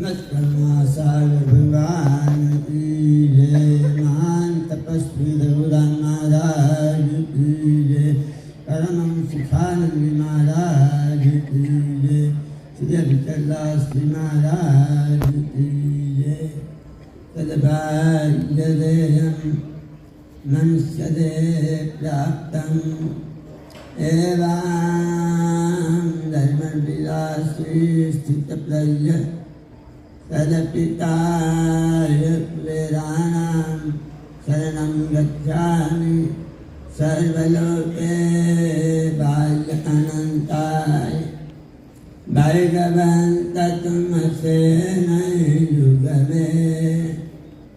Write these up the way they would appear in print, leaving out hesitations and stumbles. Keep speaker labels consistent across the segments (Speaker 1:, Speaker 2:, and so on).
Speaker 1: कर्मासार भगवान की जय। महान तपस्वी रघुराम महाराज की जय। परमं सुखानंद महाराज की जय। श्री अभिचरदास महाराज की जय। तद्भाग्यदेयं मनुष्यदे प्राप्तं एवं धर्मविलासी स्थितप्रज्ञ तदपिताय कुबेराणां शरणं गच्छामि। सर्वलोके बाल्य अनन्ताय भगवन्त तुमसे नहीं युगमे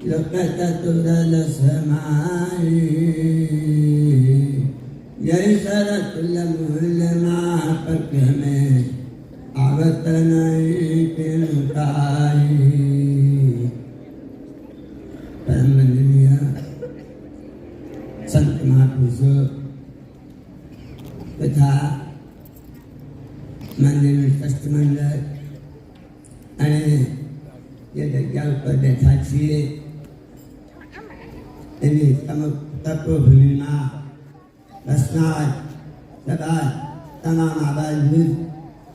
Speaker 1: लोकचतुरलसमायि। जय सरतुल्य मूल्य मापक में आवत नहीं किनुताई। परम वंदनीय संत महापुरुषों तथा मंदिर में ट्रस्ट मंडल અને જે જગ્યા ઉપર બેઠા છીએ એની તપોભૂમિમાં રસનાથ સભા તમામ આબાદ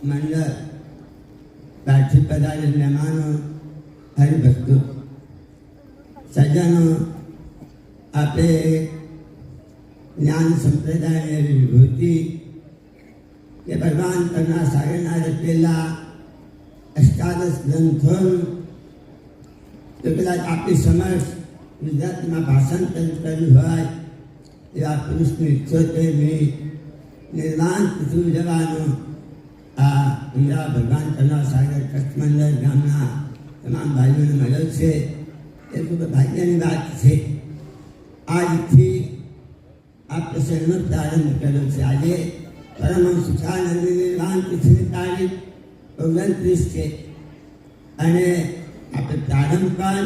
Speaker 1: મંડળ બહારથી પધારેલ મહેમાનો હરિભક્તો સજ્જનો આપે જ્ઞાન સંપ્રદાયની એવી વિભૂતિ કે ભગવાન કરુણા સાગરના રચેલા અષ્ટાદશ ગ્રંથોનું તો કદાચ આપણી સમક્ષ ગુજરાતીમાં ભાષાંતર કર્યું હોય એવા પુરુષની 78મી નિર્વાણ પૃથ્વી જવાનો આ ઈન્દ્રા ભગવાન કરુણા સાગર કચ્છ મંડળ ગામના તમામ ભાઈઓને મળ્યો છે એ ખૂબ ભાગ્યની વાત છે. આજથી આ પ્રસંગનો પ્રારંભ કર્યો છે. આજે પરમહંસ સુખાનંદની નિર્વાણ તિથિની તારીખ 29 છે અને આપણે પ્રારંભ પણ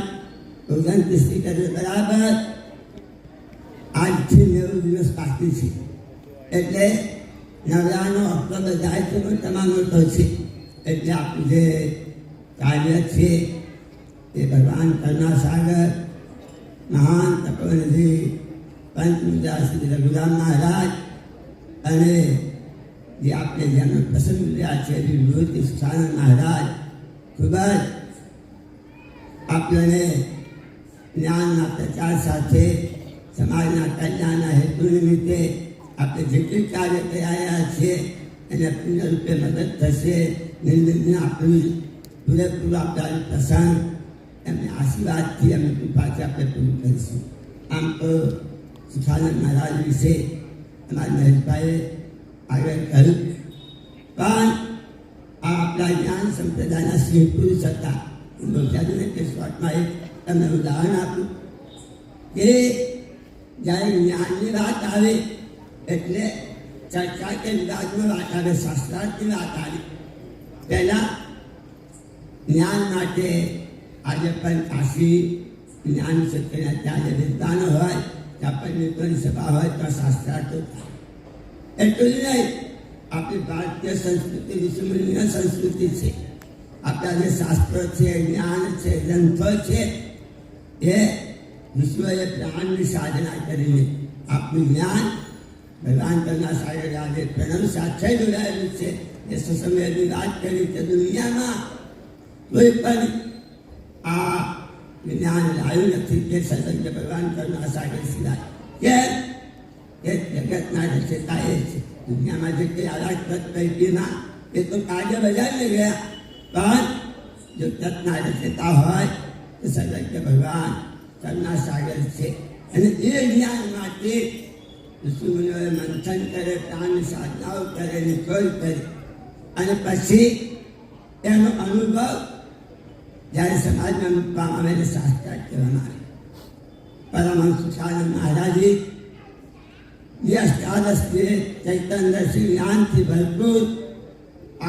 Speaker 1: 29થી કરીએ બરાબર આજથી 90 દિવસ બાકી છે. એટલે 99 ઓક્ટોબર જાય તો તમામ મોટો છે. એટલે આપણું જે કાર્ય છે એ ભગવાન કરુણા સાગર મહાન તપોનિધિ પંચમુજા શ્રી રઘુરામ મહારાજ અને જે આપણે જેનો પસંદ રહ્યા છે વિભૂતિ સુખાનંદ મહારાજ ખૂબ જ આપણને જ્ઞાનના પ્રચાર સાથે સમાજના કલ્યાણના હેતુ નિમિત્તે આપણે જેટલી કાર્ય કર્યા છીએ એને પૂર્ણ રૂપે મદદ થશે. નિર્વિઘ્ન આપણું પૂરેપૂરું આપણા પ્રસંગ એમને આશીર્વાદથી એમની કૃપાથી આપણે પૂરું કરીશું. આમ તો સુખાનંદ મહારાજ વિશે અમારા મહેશભાઈએ આગળ કહ્યું પણ આ આપણા જ્ઞાન સંપ્રદાયના શ્રી પુરુષ હતા. હું બોલચાને કે શોર્ટમાં એક તમને ઉદાહરણ આપું કે જ્યારે જ્ઞાનની વાત આવે એટલે ચર્ચા કે વિવાદની વાત આવે, શાસ્ત્રાર્થની વાત આવે. પહેલાં જ્ઞાન માટે આજે પણ કાશી જ્ઞાન ક્ષેત્રના ત્યાં જે વિદ્વાનો હોય ત્યાં પંડિતોની સભા હોય તો શાસ્ત્રાર્થો થાય. એટલું જ નહીં, આપણી ભારતીય સંસ્કૃતિ ઋષિમુનિની સંસ્કૃતિ છે. આપણા જે શાસ્ત્રો છે, જ્ઞાન છે, ગ્રંથો છે એ ઋષિઓએ પ્રાણની સાધના કરીને આપણું જ્ઞાન ભગવાન કરુણા સાગર આજે પ્રણવ સાથે જોડાયેલું છે. એ સમયની વાત કરી કે દુનિયામાં કોઈ પણ આ જ્ઞાન લાવ્યું નથી કે સદંત ભગવાન કરુણા સાગર સિવાય. કે એ જગતના રચેતા એ છે. દુનિયામાં જે કંઈ આરાધક પૈકીના એ તો કાર્ય બજાવી ગયા પણ જો તત્ના રચેતા હોય તો સદંત ભગવાન કરુણા સાગર છે. અને એ જ્ઞાન માટે ઋષિમુનિઓએ મંથન કરે, પ્રાણની સાધનાઓ કરે, નિખોળ કરે અને પછી એનો અનુભવ જ્યારે સમાજમાં મૂકવામાં આવે શાસ્ત્રાર્થ કહેવામાં આવે. પરમહંસ સુખાનંદ મહારાજે જે અષ્ટાદશ ચૈતન્યશ્રી જ્ઞાનથી ભરપૂર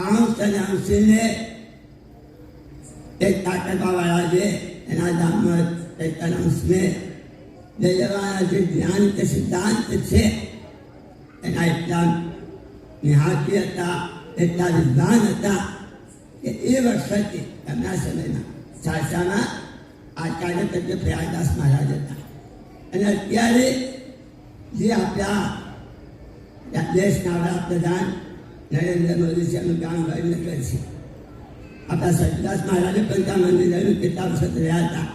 Speaker 1: આંશ અને અંશીને એક તાકતવાળા છે એના ધામમાં ચૈતન્ય અંશને લઈ જવાના જે જ્ઞાન કે સિદ્ધાંત છે એના એટલા નિહાતી હતા, એટલા વિદ્વાન હતા કે એ વખતે એમના સમયમાં સાસામાં આચાર્ય તરીકે પ્રયાગદાસ મહારાજ હતા. અને અત્યારે જે આપણા દેશના વડાપ્રધાન નરેન્દ્ર મોદી સાહેબનું ગામ વડનગર છે. આપણા સચદાસ મહારાજે પણ ત્યાં મંદિરનું કેટલા વખત રહ્યા હતા.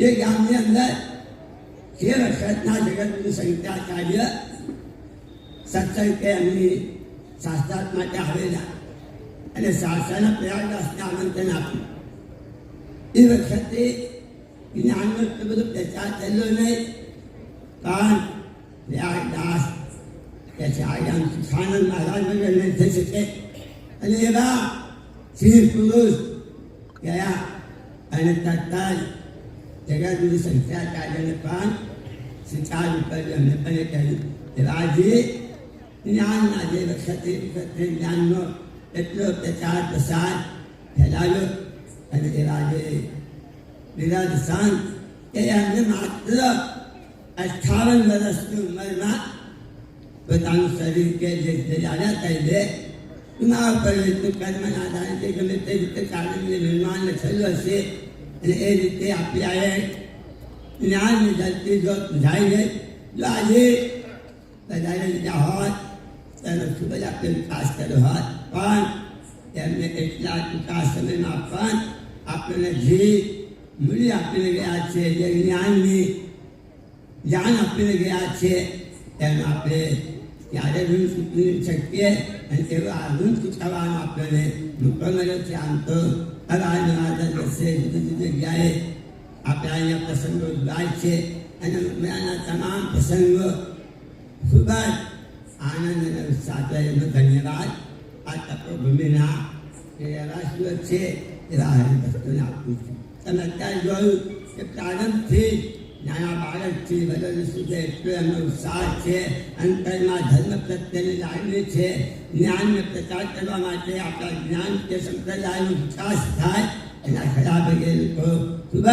Speaker 1: એ ગામની અંદર જે વખતના જગતગુરુ શંકરાચાર્ય સત્સંગ કે એમની શાસ્ત્રાર્થ માટે આવેલા અને શાસ્ત્રના પ્રયાગદાસને આમંત્રણ આપ્યું. એ વખતે જ્ઞાનનો એટલો બધો પ્રચાર થયેલો નહીં, પણ પ્રયાગદાસ કે છે આયામ સુખાનંદ મહારાજ વગર નહીં થઈ શકે. અને એવા સિંહ પુરુષ ગયા અને તરત જ જગતગુરુ શંકરાચાર્યને પણ સ્વીકાર કર્યો. એમને પણ એ કહ્યું કે રાજે જ્ઞાનના જે વખતે જ્ઞાનનો એટલો પ્રચાર પ્રસાર ફેલાયો. અને એ રાજે વિરાજ શાંત કે એમને માત્ર 58 વર્ષની ઉંમરમાં પોતાનું શરીર કે જે જાણ્યા કહી ના ઉપર કર્મના આધારે જે ગમે તે રીતે કાળનું નિર્માણ થયેલું હશે અને એ રીતે આપી આવે જ્ઞાનની ધરતી જો બુઝાઈ ગઈ. જો આજે બધાને લીધા હોત તેનો ખૂબ જ આપણે વિકાસ કર્યો હોત, પણ એમને એટલા ટૂંકા સમયમાં પણ આપણને જે મૂલ્ય આપીને ગયા છે, જે જ્ઞાનની જ્ઞાન આપીને ગયા છે, એનું આપણે ક્યારે ઋણ ચૂકવી શકીએ. અને એવો આ ઋણ ચૂકવવાનો આપણને મોકો મળ્યો છે. આમ તો આદર વર્ષે જુદી જુદી જગ્યાએ આપણે અહીંયા પ્રસંગો ઉદ્ભવાય છે અને મેળાના તમામ પ્રસંગો ખૂબ જ આનંદ અને ઉત્સાહ એનો ધન્યવાદ આ તપોભૂમિના એવા શું છે એવા હરિભક્તોને આપું છું. તમે અત્યારે જોયું કે પ્રારંભથી નાના બાળકથી વડીલ સુધી એટલો એમનો ઉત્સાહ છે, અંતરમાં ધર્મ પ્રત્યેની લાગણી છે. જ્ઞાનને પ્રચાર કરવા માટે આપણા જ્ઞાન કે સંપ્રદાયનો વિકાસ થાય એના ખરા ભાગે લોકો ખૂબ જ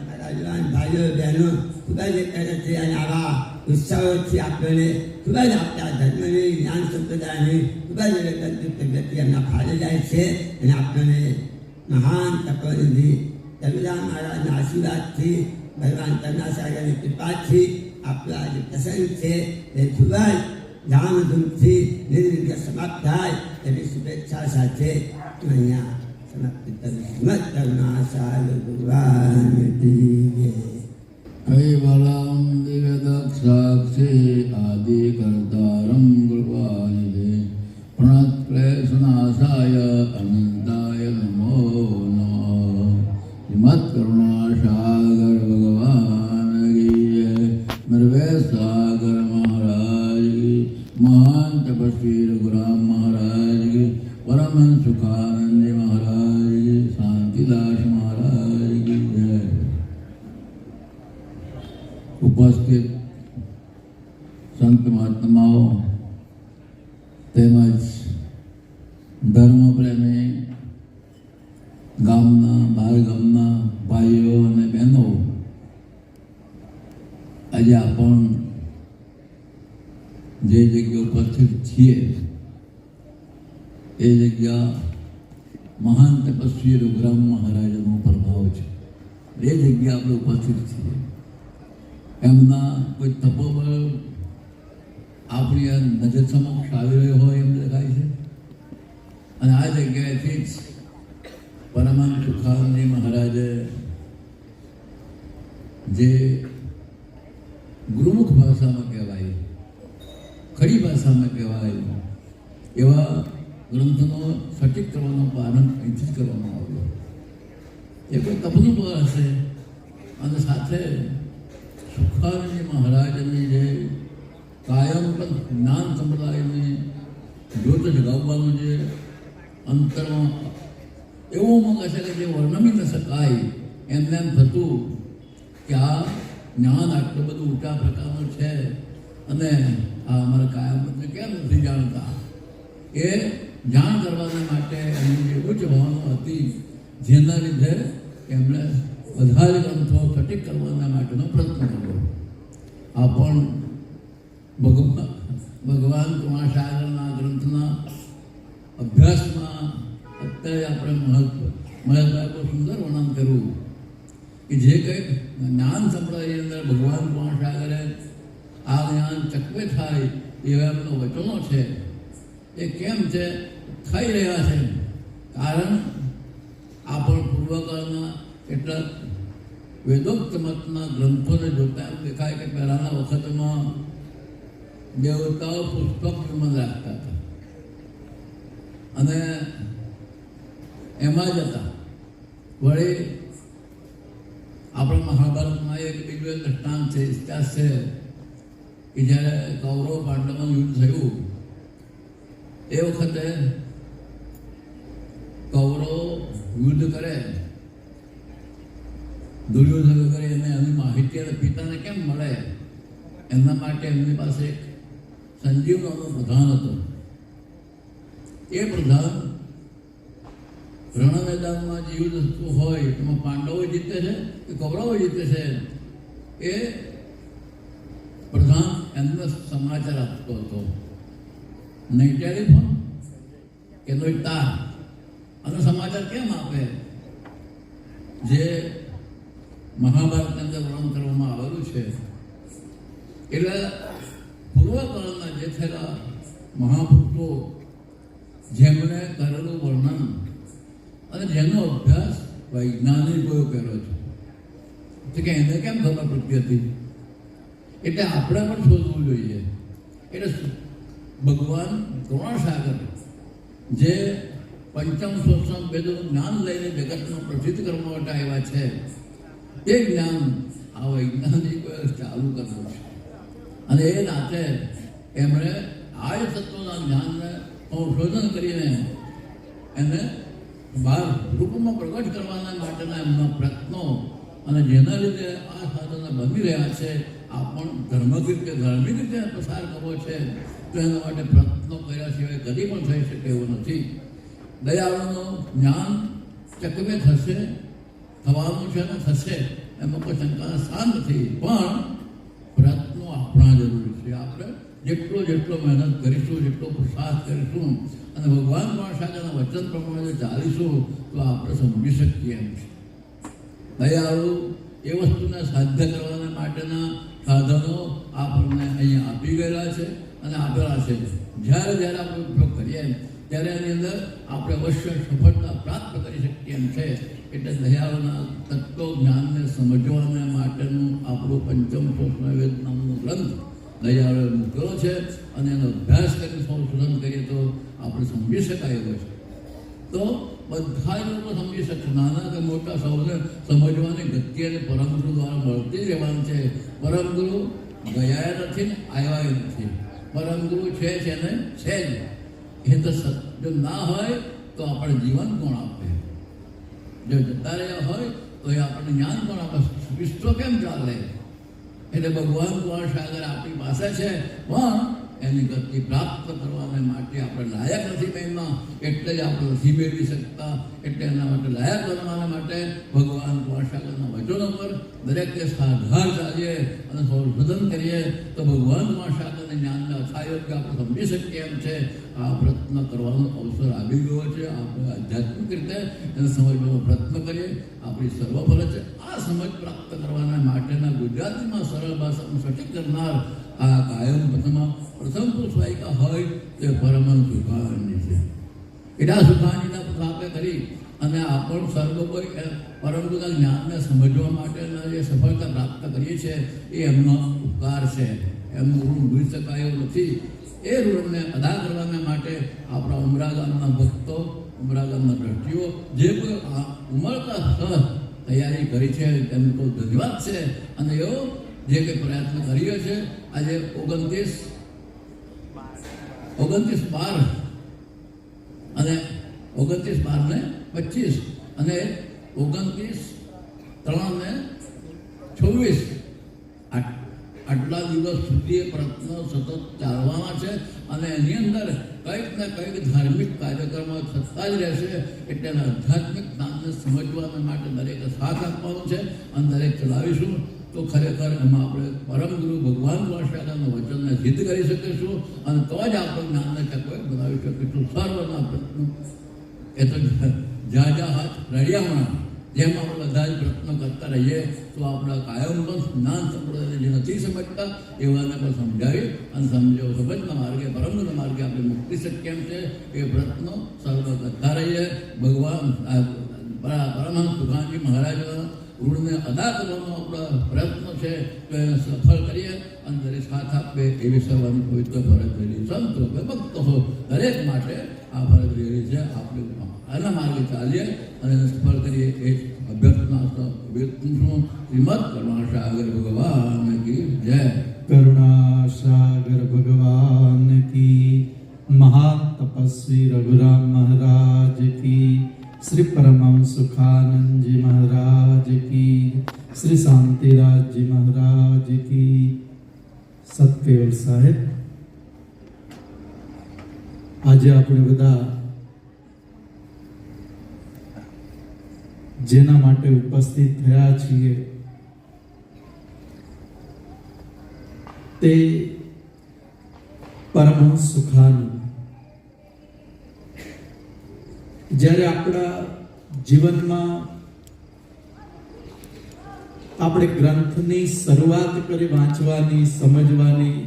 Speaker 1: અમારા યુવાન ભાઈઓ બહેનો ખૂબ જ કરે છે. અને આવા ઉત્સાહોથી આપણને ખૂબ જ આપણા ધર્મની જ્ઞાન સંપ્રદાયની ખૂબ જ પ્રગતિ એમના ફાળે જાય છે. અને આપણને મહાન તપોનિધિ રઘુરામ મહારાજના આશીર્વાદથી ભગવાન કરુણાસાગરની કૃપાથી આપણો આજે પ્રસંગ છે એ ખૂબ જ ધામધૂમથી નિર્વિઘ્ન સમાપ્ત થાય એવી શુભેચ્છા સાથે અહીંયા સમાપ્ત કરું. મત કરુણાસાગર ભગવાન
Speaker 2: કૈવલમ દિવ્યદક્ષાક્ષી આદિ કર્તારમ કૃપાનિધે પ્રણત ક્લેશનાશાય અનંતાય નમો નમઃ. મત કરુણાસાગર ભગવાન કી નરવેશ સાગર મહારાજ કી, મહાન તપસ્વી રઘુરામ મહારાજ કી, પરમહંસ સુખાનંદ મહારાજ કી, શાંતિદાસ મહારાજ કી જય. ઉપસ્થિત સંત મહાત્માઓ તેમજ ધર્મપ્રેમી ગામના બહાર ગામના ભાઈઓ અને બહેનો, આજે આપણ જે જગ્યા ઉપસ્થિત છીએ એ જગ્યા મહાન તપસ્વી રઘુરામ મહારાજનો પ્રભાવ છે. એ જગ્યા આપણે ઉપસ્થિત છીએ. એમના કોઈ તપોબળ આપણી આ નજર સમક્ષ આવી રહ્યો હોય એમ દેખાય છે. અને આ જગ્યાએથી જ પરમાનંદ સુખાનંદજી મહારાજે જે ગુરુમુખ ભાષામાં કહેવાય, ખડી ભાષામાં કહેવાય એવા ગ્રંથનો સટીક કરવાનો પ્રારંભ અહીંથી જ કરવામાં આવ્યો. એ કોઈ તપનું બળ હશે અને સાથે સુખાનંદજી મહારાજની જે કાયમ પણ જ્ઞાન સંપ્રદાયની જ્યોત જગાવવાનું જે અંતરમાં એવો ઉમંગ હશે કે જે વર્ણવી ન શકાય. એમને એમ થતું કે આ જ્ઞાન આટલું બધું ઊંચા પ્રકારનું છે અને આ અમારા કાયમને કેમ નથી જાણતા. એ જાણ કરવાના માટે એમની જે ઉચ્ચ ભાવના હતી, જેના લીધે એમણે વધારે ગ્રંથો સટીક કરવાના માટેનો પ્રયત્ન કર્યો. આ પણ ભગવાન કરુણાસાગરના ગ્રંથના અભ્યાસમાં અત્યારે આપણે મહેશભાઈ બહુ સુંદર વર્ણન કર્યું કે જે કંઈક જ્ઞાન સંપ્રદાયની અંદર ભગવાન પાસે આગળ આ જ્ઞાન ચકવે થાય એવા એમનો વચનો છે. એ કેમ છે થઈ રહ્યા છે? કારણ આપણ પૂર્વકાળના કેટલાક વેદોક્ત મતના ગ્રંથોને જોતા એમ દેખાય કે પહેલાંના વખતમાં દેવતાઓ પુષ્પક વિમન રાખતા હતા અને એમાં જ હતા. વળી આપણા મહાભારતમાં એક બીજું એક દ્રષ્ટાંત છે, ઇતિહાસ છે કે જ્યારે કૌરવ પાંડવનું યુદ્ધ થયું એ વખતે કૌરવ યુદ્ધ કરે, દુર્યોધન વગેરે એને એની માહિતી અને પિતાને કેમ મળે એના માટે એમની પાસે એક સંજીવ નામનો પ્રધાન હતો. એ પ્રધાન રણ મેદાનમાં જે યુદ્ધ થતું હોય એમાં પાંડવો જીતે છે કે કૌરવો જીતે છે એ પ્રધાન એમને સમાચાર આપતો હતો. નહીં ટેલિફોન કે નહીં તાર. અને સમાચાર કેમ આપે? જે મહાભારતની અંદર વર્ણન કરવામાં આવેલું છે એટલે પૂર્વકાળના જે થયેલા મહાપુરુષો જેમણે કરેલું વર્ણન અને જેનો અભ્યાસ વૈજ્ઞાનિકોએ કર્યો છે કે એને કેમ ખબર પડતી હતી. એટલે આપણે પણ શોધવું જોઈએ. એટલે ભગવાન કરુણાસાગર જે પંચમ શોષણ વેદોનું જ્ઞાન લઈને જગતમાં પ્રસિદ્ધ કરવા માટે આવ્યા છે એ જ્ઞાન આ વૈજ્ઞાનિકોએ ચાલુ કરવું છે. અને એ નાતે એમણે આ જ તત્વના જ્ઞાનને સંશોધન કરીને એને બહાર રૂપમાં પ્રગટ કરવાના માટેના એમના પ્રયત્નો અને જેના લીધે આ સાધનો બની રહ્યા છે આ પણ ધાર્મિક રીતે પસાર કરવો છે તો એના માટે પ્રયત્નો કર્યા સિવાય કદી પણ થઈ શકે એવું નથી. દયાળુનું જ્ઞાન ચકવે થશે, થવાનું છે ને થશે, એમાં કોઈ શંકાના સ્થાન નથી. પણ પ્રયત્નો આપણા જરૂરી છે. આપણે જેટલો મહેનત કરીશું, જેટલો પુરુષાર્થ કરીશું અને ભગવાન સાથેના વચન પ્રમાણે ચાલીશું તો આપણે સમજી શકીએ એમ છે. દયાળુ એ વસ્તુને સાધ્ય કરવાના માટેના સાધનો આપણને અહીંયા આપી ગયેલા છે અને આપેલા છે. જ્યારે આપણે ઉપયોગ કરીએ ત્યારે એની અંદર આપણે અવશ્ય સફળતા પ્રાપ્ત કરી શકીએ એમ છે. એટલે દયાળુના તત્વ જ્ઞાનને સમજવાના માટેનું આપણું પંચમ શોષણ નામનું ગ્રંથ દયાળુએ મૂકેલો છે અને એનો અભ્યાસ કરી સંશોધન કરીએ તો આપણે સમજી શકાય એવો છે. તો બધા લોકો સમજી શકશે. નાના કે મોટા સૌને સમજવાની ગતિ અને પરમગુરુ દ્વારા મળતી રહેવાનું છે. પરમગુરુ ગયા નથી ને આવ્યા નથી. પરમગુરુ છે ને છે જ. એ તો જો ના હોય તો આપણે જીવન કોણ આપે? જો જતા રહ્યા હોય તો એ આપણને જ્ઞાન કોણ આપે? વિશ્વ કેમ ચાલે? એટલે ભગવાન કુંવર સાગર આપણી પાસે છે પણ એની ગતિ પ્રાપ્ત કરવાને માટે આપણે લાયક નથી મહિમા. એટલે જ આપણે નથી મેળવી શકતા. એટલે એના માટે લાયક બનવાના માટે ભગવાન કુંવર સાગરના વચનો પર દરેક આધાર ચાલીએ અને સંશોધન કરીએ તો ભગવાન કુંવર સાગરના જ્ઞાનને અથાયોગ્ય આપણે સમજી શકીએ એમ છે. આ પ્રયત્ન કરવાનો અવસર આવી ગયો છે. આપણે આધ્યાત્મિક રીતે એને સમજવાનો પ્રયત્ન કરીએ. આપણી સર્વ ફરજ છે આ સમજ પ્રાપ્ત કરવાના માટેના ગુજરાતીમાં સરળ ભાષામાં સટીક કરનાર આ કાયમ પ્રથમ પુરુષ વાયકા હોય તે પરમહંસ સુખાનંદજી છે. એટલા સુખાનંદજીના પ્રતાપે કરી અને આપણ સર્વ કોઈ પરમગુરુના જ્ઞાનને સમજવા માટેના જે સફળતા પ્રાપ્ત કરીએ છીએ એ એમનો ઉપકાર છે. એમનું ઋણ ભૂલી શકાય એવું નથી. એ ઋણને અદા કરવાના માટે આપણા ઉમરા ગામના ભક્તો, ઉમરા ગામના દ્રષ્ટિઓ જે કોઈ ઉમળકા સહ તૈયારી કરી છે એમનો તો ધન્યવાદ છે. અને એવો જે કંઈ પ્રયત્ન કરીએ છે આજે 29/12 અને 29/12 અને 29/3/26 આટલા દિવસ સુધી એ પ્રયત્નો સતત ચાલવાના છે અને એની અંદર કંઈક ને કંઈક ધાર્મિક કાર્યક્રમો થતા જ રહેશે. એટલે આધ્યાત્મિક જ્ઞાનને સમજવા માટે દરેકે સાથ આપવાનો છે અને દરેક ચલાવીશું તો ખરેખર એમાં આપણે પરમગુરુ ભગવાન કુંવર વચનને સિદ્ધ કરી શકીશું અને તો જ આપણે જ્ઞાનને ચકવે બનાવી શકીશું. સર્વના પ્રયત્નો એ તો જ્યાં હાથ રડ્યા હોણા, જેમ આપણે બધા જ પ્રયત્નો કરતા રહીએ તો આપણા કાયમ પણ જ્ઞાન સંપ્રદાય જે નથી સમજતા એવાને પણ સમજાવી અને સમજના માર્ગે પરમના માર્ગે આપણે મુક્તિ શક્ય એમ છે. એ પ્રયત્નો સર્વ કરતા રહીએ. ભગવાન પરમહંસ સુખાનંદજી મહારાજના ઋણને અદા કરવાનો આપણો પ્રયત્ન છે તો એને સફળ કરીએ અને દરેક સાથ આપે એવી સર્વની પવિત્ર ફરજ રહેલી સંતો કે ભક્તો હો દરેક માટે આ ફરજ રહેલી છે. આપણે આના માર્ગે ચાલીએ અને એને સફળ કરીએ એ અભ્યર્થના શ્રીમદ કરુણાસાગર ભગવાન કી જય.
Speaker 3: करुणासागर भगवान की, महान तपस्वी रघुराम महाराज की, श्री परमहंस सुखानंद जी महाराज की, श्री शांतिराज जी महाराज की. સત્કેવલ સાહેબ, આજે આપણે બધા જેના માટે ઉપસ્થિત થયા છીએ તે પરમહંસ સુખાનંદ જ્યારે આપણા જીવનમાં આપણે ગ્રંથની શરૂઆત કરી વાંચવાની, સમજવાની,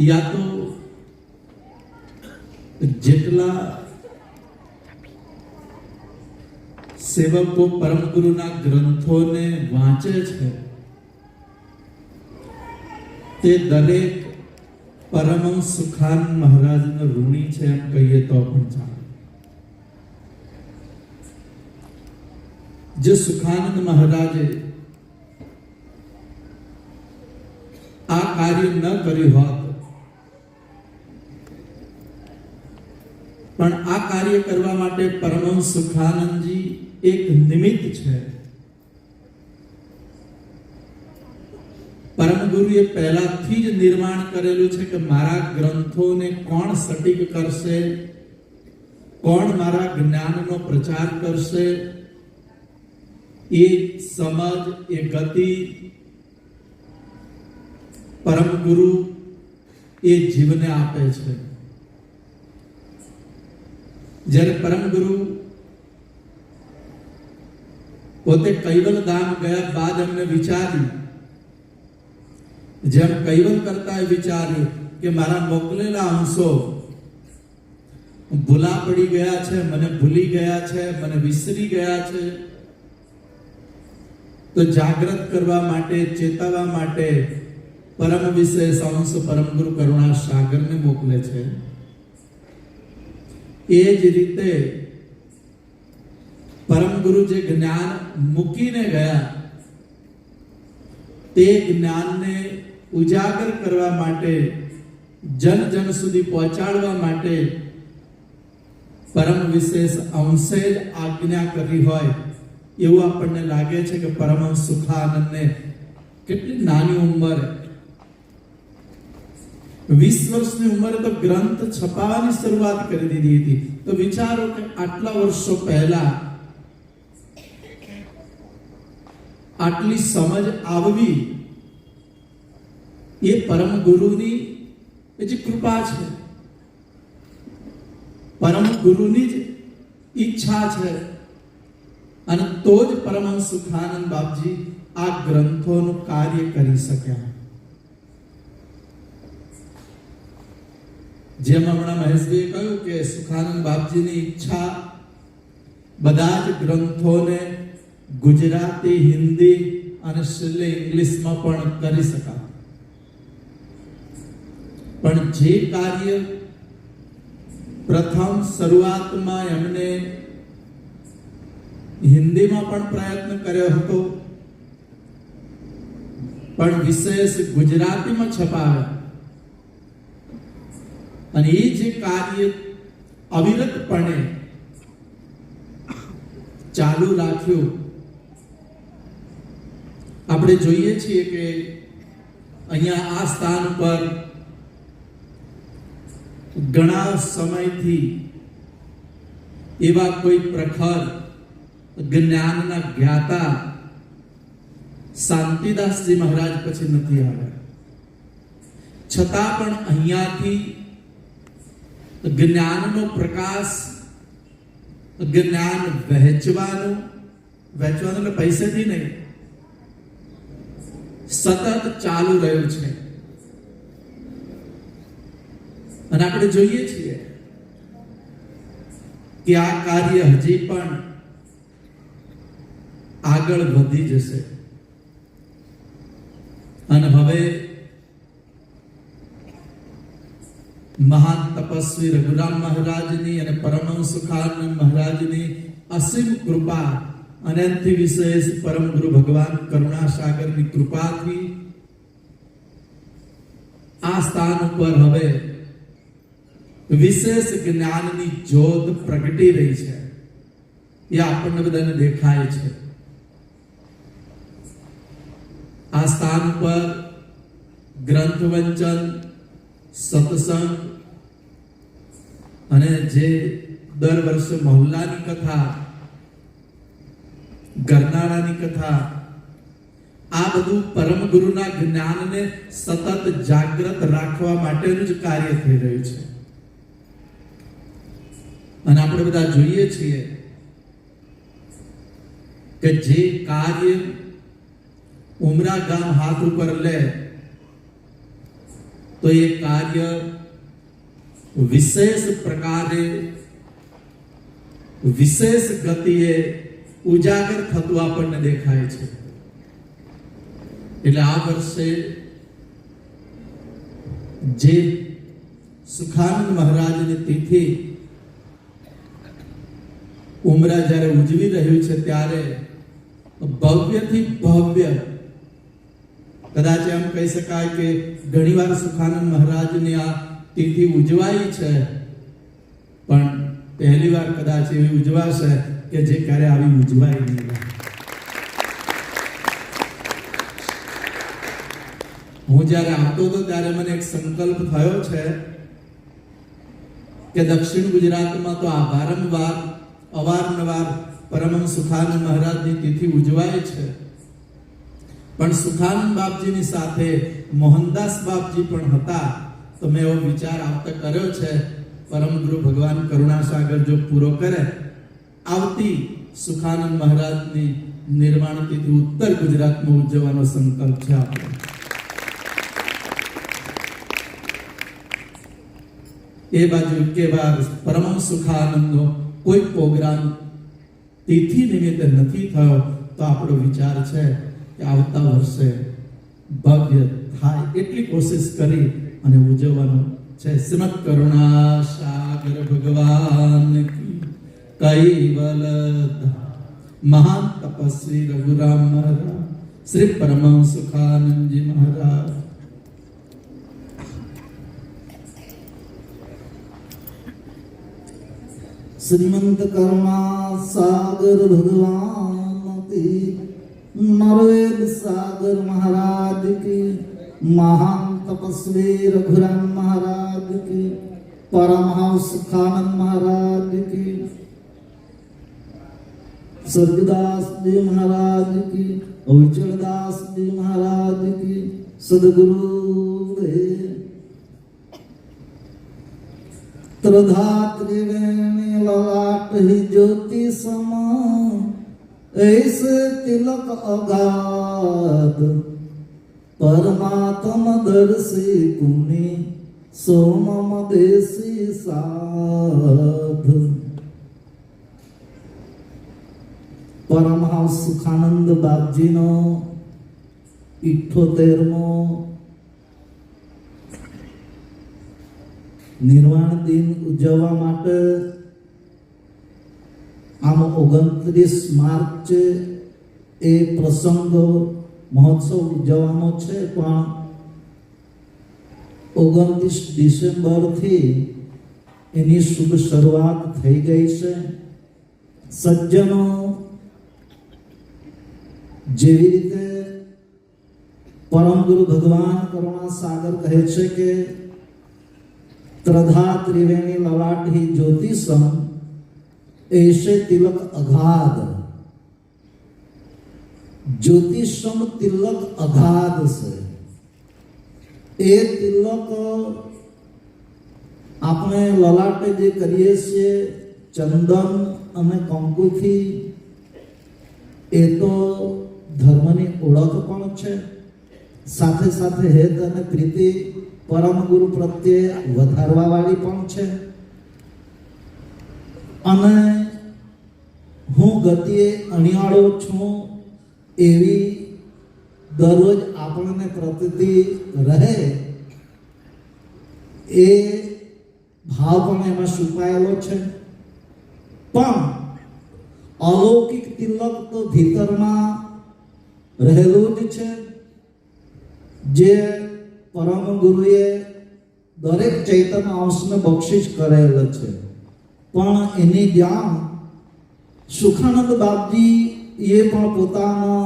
Speaker 3: યા તો જેટલા સેવકો પરમ ગુરુના ગ્રંથોને વાંચે છે તે દરેક પરમહંસ સુખાનંદ મહારાજનો ઋણી છે એમ કહીએ તો પણ ચાલે. જો સુખાનંદ મહારાજે આ કાર્ય ન કર્યું હોત, પણ આ કાર્ય કરવા માટે પરમહંસ સુખાનંદજી એક નિમિત્ત છે. પરમ ગુરુએ પહેલાથી જ નિર્માણ કરેલું છે કે મારા ગ્રંથોને કોણ સટીક કરશે, કોણ મારા જ્ઞાનનો પ્રચાર કરશે, એ સમજ, એ ગતિ પરમ ગુરુ એ જીવને આપે છે. જ્યારે પરમ ગુરુ પોતે કૈવલ ધામ ગયા બાદ એમને વિચાર્યું, જેમ કૈવલ કરતા વિચાર્યું કે મારા મોકલેલા અંશો ભૂલા પડી ગયા છે, મને ભૂલી ગયા છે, મને વિસરી ગયા છે, તો જાગૃત કરવા માટે, ચેતવવા માટે પરમ વિશેષ અંશ પરમ ગુરુ કરુણા સાગરને મોકલે છે. એ જ રીતે પરમ ગુરુ જે જ્ઞાન મૂકીને ગયા તે જ્ઞાનને ઉજાગર કરવા માટે, જન જન સુધી પહોંચાડવા માટે પરમ વિશેષ અંશે જ આજ્ઞા કરી હોય એવું આપણને લાગે છે કે પરમહંસ સુખાનંદને કેટલી નાની ઉંમર, 20 વર્ષની ઉંમરે તો ગ્રંથ છપાવવાની શરૂઆત કરી દીધી હતી. તો વિચારો કે આટલા વર્ષો પહેલા આટલી સમજ આવવી એ પરમ ગુરુની જે કૃપા છે, પરમ ગુરુની જ ઈચ્છા છે. અને તો જ પરમહંસ સુખાનંદ બાપજી આ ગ્રંથોનું કાર્ય કરી શક્યા. જેમ હમણાં મહેશભાઈએ કહ્યું કે સુખાનંદ બાપજીની ઈચ્છા બધા જ ગ્રંથોને ગુજરાતી, હિન્દી અને છેલ્લે ઇંગ્લિશમાં પણ કરી શકાય. પણ જે કાર્ય પ્રથમ શરૂઆતમાં એમને હિન્દીમાં પણ પ્રયત્ન કર્યો હતો, પણ વિશેષ ગુજરાતીમાં છપાવ્યા, અને એ જે કાર્ય અવિરતપણે ચાલુ રાખ્યું. આપણે જોઈએ છીએ કે અહીંયા આ સ્થાન પર ઘણા સમયથી એવા કોઈ પ્રખર જ્ઞાનના જ્ઞાતા શાંતિદાસજી મહારાજ પછી નથી આવ્યા. છતાં પણ અહીંયાથી જ્ઞાનનો પ્રકાશ, જ્ઞાન વહેંચવાનું એટલે પૈસાથી નહીં, સતત ચાલુ રહ્યું છે. અને આપણે જોઈએ છીએ કે આ કાર્ય હજી પણ આગળ વધી જશે. અને હવે મહાન તપસ્વી રઘુરામ મહારાજની અને પરમહંસ સુખાનંદ મહારાજની અસીમ કૃપા, અનંતથી વિશેષ પરમ ગુરુ ભગવાન કરુણાસાગરની કૃપાથી આ સ્થાન ઉપર હવે વિશેષ જ્ઞાનની જ્યોત પ્રગટી રહી છે. એ આપણને બધાને દેખાય છે. આ સ્થાન પર ગ્રંથ વંચન, સત્સંગ અને જે દર વર્ષે મહોલ્લાની કથા, ગરનાળાની કથા, આ બધું પરમ ગુરુના જ્ઞાનને સતત જાગૃત રાખવા માટેનું જ કાર્ય થઈ રહ્યું છે. અને આપણે બધા જોઈએ છીએ કે જે કાર્ય ઉમરા ગામ હાથ ઉપર લે તો એ કાર્ય વિશેષ પ્રકારે, વિશેષ ગતિએ ઉજાગર થતું આપણને દેખાય છે. એટલે આ વર્ષે જે સુખાનંદ મહારાજની તિથિ ઉમરા જ્યારે ઉજવી રહ્યું છે ત્યારે ભવ્યથી ભવ્ય, કદાચ એમ કહી શકાય કે ઘણીવાર સુખાનંદ મહારાજની આ તિથિ ઉજવાઈ છે, પણ પહેલી વાર કદાચ એવી ઉજવાશે કે જે ક્યારે આવી ઉજવાઈ નહીં. હું જ્યારે આવતો હતો ત્યારે મને એક સંકલ્પ થયો છે કે દક્ષિણ ગુજરાતમાં તો આ અવારનવાર પરમહંસ સુખાનંદ મહારાજની તિથિ ઉજવાય છે, પણ સુખાનંદ બાપજીની સાથે મોહનદાસ બાપજી પણ હતા. તો મેં એવો વિચાર આવતા કર્યો છે, પરમ ગુરુ ભગવાન કરુણાસાગર જો પૂરો કરે, આવતી સુખાનંદ મહારાજની નિર્માણ તિથિ ઉત્તર ગુજરાતમાં ઉજવવાનો સંકલ્પ છે આપણો. એ બાજુ કે બાદ પરમહંસ સુખાનંદનો કોઈ પ્રોગ્રામ તિથિ નિમિત્તે નથી થયો, તો આપણો વિચાર છે કે આવતા વર્ષે ભવ્ય થાય એટલી કોશિશ કરી અને ઉજવવાનો છે. શ્રીમદ કરુણાસાગર ભગવાન કી કૈવલ મહાન તપસ્વી રઘુરામ મહારાજ, શ્રી પરમહંસ સુખાનંદજી મહારાજ.
Speaker 4: श्रीमंत करुणा सागर भगवान की, नरवेद सागर महाराज की, महान तपस्वी रघुराम महाराज की, परमहंस सुखानंद महाराज की, स्वर्गदास जी महाराज की, अविचलदास जी महाराज की, सदगुरु देव त्रिवेणी ललाट ही ज्योति समा, ऐसे तिलक अगाध परमात्मा दर्शी पुनि सोमम देशी साध. परमहंस सुखानंद बापजीनो 78મો નિર્વાણ દિન ઉજવવા માટે આમ 29 માર્ચ એ પ્રસંગ મહોત્સવ ઉજવવાનો છે, પણ 29 ડિસેમ્બરથી એની શુભ શરૂઆત થઈ ગઈ છે. સજ્જનો જેવી રીતે પરમ ગુરુ ભગવાન કરુણા સાગર કહે છે કે ત્રધા ત્રિવેણી લલાટ ही ज्योतिषम ऐसे तिलक अगाध. ज्योतिषम तिलक अगाध से ए तिलक આપણે લલાટે જે કરીએ છીએ ચંદન અને કંકુથી, એ તો ધર્મની ઓળખ પણ છે. સાથે સાથે હેત અને પ્રીતિ પરમ ગુરુ પ્રત્યે વધારવા વાળી પણ છે. અને હું ગતિએ અણિયાળો છું એવી દરરોજ આપણને પ્રતીતિ રહે, એ ભાવ પણ એમાં છુપાયેલો છે. પણ અલૌકિક તિલક તો ભીતરમાં રહેલું જ છે, જે પરમ ગુરુએ દરેક ચૈતન્ય અંશને બક્ષિસ કરેલ છે. પણ એની જાણ સુખાનંદ બાપજી એ પણ પોતાના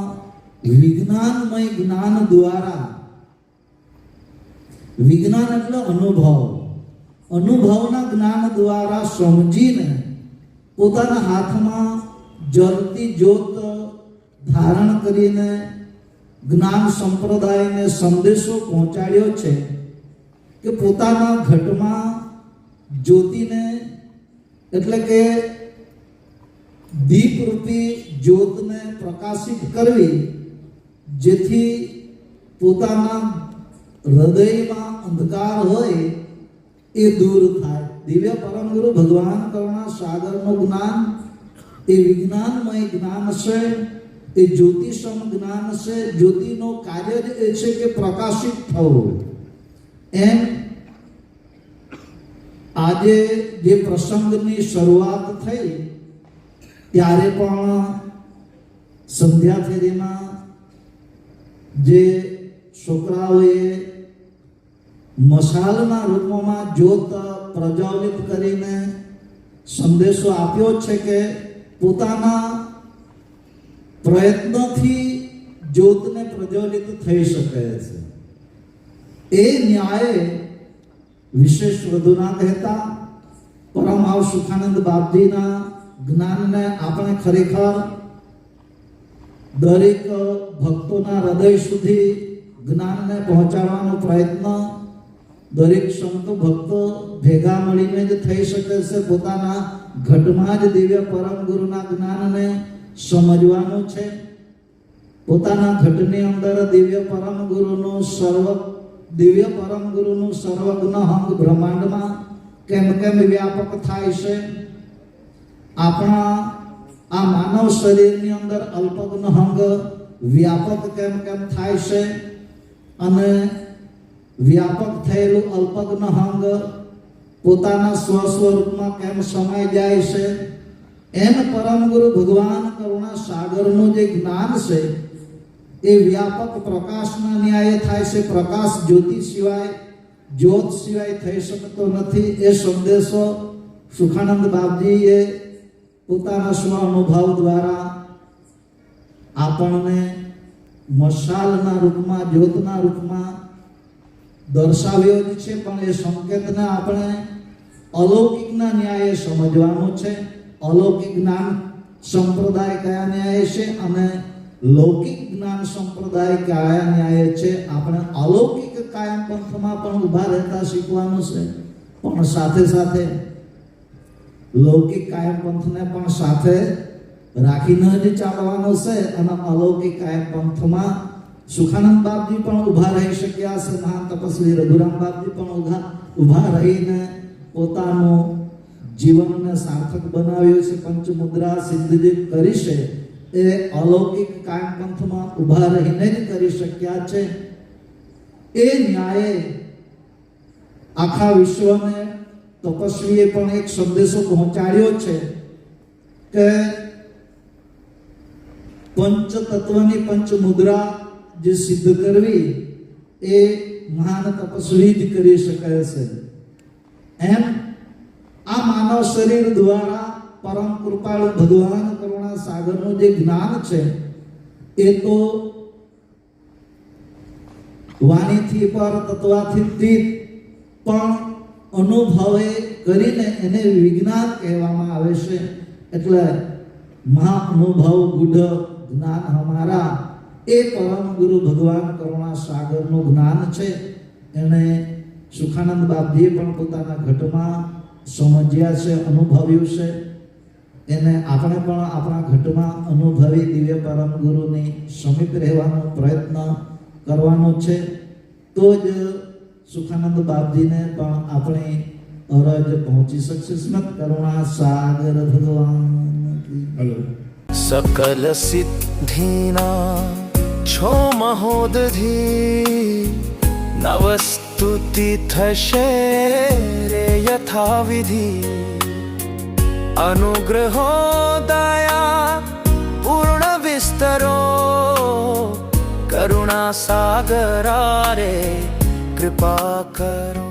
Speaker 4: વિજ્ઞાનમય જ્ઞાન દ્વારા, વિજ્ઞાન એટલે અનુભવ, અનુભવના જ્ઞાન દ્વારા સમજીને પોતાના હાથમાં જલતી જ્યોત ધારણ કરીને જ્ઞાન સંપ્રદાયને સંદેશો પહોંચાડ્યો છે કે પોતાના ઘટમાં જ્યોતિને, એટલે કે દીપરૂપી જ્યોતને પ્રકાશિત કરવી, જેથી પોતાના હૃદયમાં અંધકાર હોય એ દૂર થાય. દિવ્ય પરમ ગુરુ ભગવાન કરુણા સાગરનું જ્ઞાન એ વિજ્ઞાનમય જ્ઞાન છે, એ જ્યોતિષમ જ્ઞાન છે. જ્યોતિનું કાર્ય જ એ છે કે પ્રકાશિત થવું. એમ આજે જે પ્રસંગની શરૂઆત થઈ ત્યારે પણ સંધ્યા ફેરીમાં જે છોકરાઓએ મશાલના રૂપમાં જ્યોત પ્રજ્વલિત કરીને સંદેશો આપ્યો છે કે પોતાના પ્રયત્નથી જ્યોતને પ્રજ્વલિત થઈ શકે છે. એ ન્યાય વિશેષ વધુ ના કહેતા પરમહંસ સુખાનંદ બાપજીના જ્ઞાનને આપણે ખરેખર દરેક ભક્તોના હૃદય સુધી જ્ઞાનને પહોંચાડવાનો પ્રયત્ન દરેક સંત ભક્તો ભેગા મળીને જ થઈ શકે છે. પોતાના ઘટમાં જ દિવ્ય પરમ ગુરુના જ્ઞાનને સમજવાનું છે. પોતાના ઘટની અંદર દિવ્ય પરમ ગુરુનું સર્વજ્ઞ અંગ બ્રહ્માંડમાં કેમ કેમ વ્યાપક થાય છે. આપણા આ માનવ શરીરની અંદર અલ્પજ્ઞ અંગ વ્યાપક કેમ કેમ થાય છે, અને વ્યાપક થયેલું અલ્પજ્ઞ અંગ પોતાના સ્વસ્વરૂપમાં કેમ સમાઈ જાય છે. એમ પરમ ગુરુ ભગવાન કરુણા સાગરનું જે જ્ઞાન છે એ વ્યાપક પ્રકાશના ન્યાય થાય છે. પ્રકાશ જ્યોતિ સિવાય, જ્યોત સિવાય થઈ શકતો નથી. એ સંદેશો સુખાનંદ બાપજીએ પોતાના સ્વ અનુભવ દ્વારા આપણને મશાલના રૂપમાં, જ્યોતના રૂપમાં દર્શાવ્યો જ છે. પણ એ સંકેતને આપણે અલૌકિકના ન્યાયે સમજવાનું છે. અલૌકિક જ્ઞાન સંપ્રદાય કયા ન્યાય છે અને લૌકિક જ્ઞાન સંપ્રદાય કયા ન્યાય છે. આપણે અલૌકિક કાયમ પંથમાં પણ ઊભા રહેતા શીખવાનું છે, પણ સાથે સાથે લૌકિક કાયમ પંથને પણ સાથે રાખીને જ ચાલવાનું છે. અને અલૌકિક કાયમ પંથમાં સુખાનંદ બાપજી પણ ઊભા રહી શક્યા છે. મહાન તપસ્વી રઘુરામ બાપજી પણ ઊભા રહીને પોતાનું જીવનને સાર્થક બનાવ્યું છે. પંચમુદ્રા સિદ્ધ જે કરી છે એ અલૌકિક કાયમ પંથમાં ઊભા રહીને જ કરી શક્યા છે. એ ન્યાયે આખા વિશ્વને તપસ્વીએ પણ એક સંદેશો પહોંચાડ્યો છે કે પંચ તત્વની પંચમુદ્રા જે સિદ્ધ કરવી એ મહાન તપસ્વી જ કરી શકે છે. એમ આ માનવ શરીર દ્વારા પરમ કૃપાળુ ભગવાન કરુણા સાગરનું જે જ્ઞાન છે એ તો વાણીથી પર તત્વાથી પણ અનુભવે કરીને એને વિજ્ઞાન કહેવામાં આવે છે. એટલે મહાઅનુભવ ગુઢ જ્ઞાન હમારા એ પરમ ગુરુ ભગવાન કરુણા સાગરનું જ્ઞાન છે. એને સુખાનંદ બાપજીએ પણ પોતાના ઘટમાં સમજ્યા છે, અનુભવ્યું છે. એને આપણે પણ આપણા ઘટમાં અનુભવી દિવ્ય પરમ ગુરુની સમીપ રહેવાનો પ્રયત્ન કરવાનો છે. તો જ સુખાનંદ બાપજીને પણ આપણી અરજ પહોંચી શકશે. સ્મત કરુણા સાગર ભગવાન કી.
Speaker 3: હલો.
Speaker 5: सकल सिद्धीना छो महोदधी नवस्तुति थशे रे यथाविधि अनुग्रहो दया पूर्ण विस्तरो करुणा सागरा रे कृपा करो.